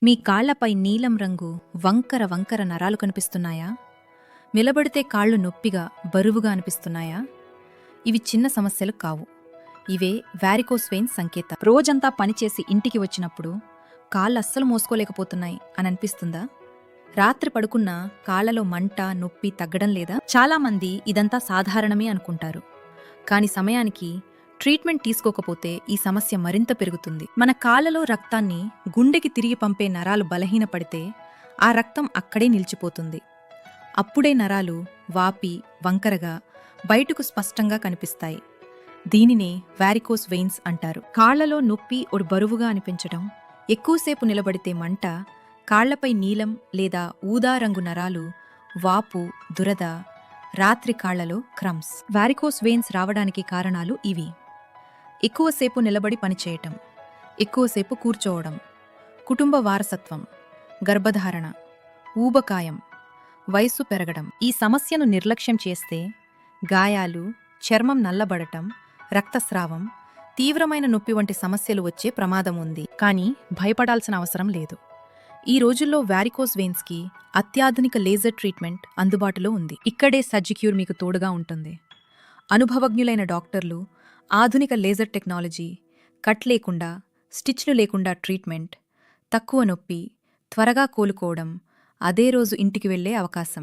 మీ కాళ్లపై నీలం రంగు వంకర వంకర నరాలు కనిపిస్తున్నాయా? నిలబడితే కాళ్ళు నొప్పిగా, బరువుగా అనిపిస్తున్నాయా? ఇవి చిన్న సమస్యలు కావు. ఇవే వారికోస్ వెయిన్స్ సంకేతం. రోజంతా పనిచేసి ఇంటికి వచ్చినప్పుడు కాళ్ళు అస్సలు మోసుకోలేకపోతున్నాయి అని అనిపిస్తుందా? రాత్రి పడుకున్నా కాళ్లలో మంట, నొప్పి తగ్గడం లేదా? చాలామంది ఇదంతా సాధారణమే అనుకుంటారు. కాని సమయానికి ట్రీట్మెంట్ తీసుకోకపోతే ఈ సమస్య మరింత పెరుగుతుంది. మన కాళ్లలో రక్తాన్ని గుండెకి తిరిగి పంపే నరాలు బలహీనపడితే ఆ రక్తం అక్కడే నిలిచిపోతుంది. అప్పుడే నరాలు వాపి, వంకరగా, బయటకు స్పష్టంగా కనిపిస్తాయి. దీనినే వారికోస్ వెయిన్స్ అంటారు. కాళ్లలో నొప్పి ఒడి బరువుగా అనిపించడం, ఎక్కువసేపు నిలబడితే మంట, కాళ్లపై నీలం లేదా ఊదా రంగు నరాలు, వాపు, దురద, రాత్రి కాళ్లలో క్రమ్స్. వారికోస్ వెయిన్స్ రావడానికి కారణాలు ఇవి: ఎక్కువసేపు నిలబడి పనిచేయటం, ఎక్కువసేపు కూర్చోవడం, కుటుంబ వారసత్వం, గర్భధారణ, ఊబకాయం, వయస్సు పెరగడం. ఈ సమస్యను నిర్లక్ష్యం చేస్తే గాయాలు, చర్మం నల్లబడటం, రక్తస్రావం, తీవ్రమైన నొప్పి వంటి సమస్యలు వచ్చే ప్రమాదం ఉంది. కానీ భయపడాల్సిన అవసరం లేదు. ఈ రోజుల్లో వారికోస్ వెయిన్స్కి అత్యాధునిక లేజర్ ట్రీట్మెంట్ అందుబాటులో ఉంది. ఇక్కడే సర్జిక్యూర్ మీకు తోడుగా ఉంటుంది. అనుభవజ్ఞులైన డాక్టర్లు, ఆధునిక లేజర్ టెక్నాలజీ, కట్ లేకుండా, స్టిచ్లు లేకుండా ట్రీట్మెంట్, తక్కువ నొప్పి, త్వరగా కోలుకోవడం, అదే రోజు ఇంటికి వెళ్లే అవకాశం.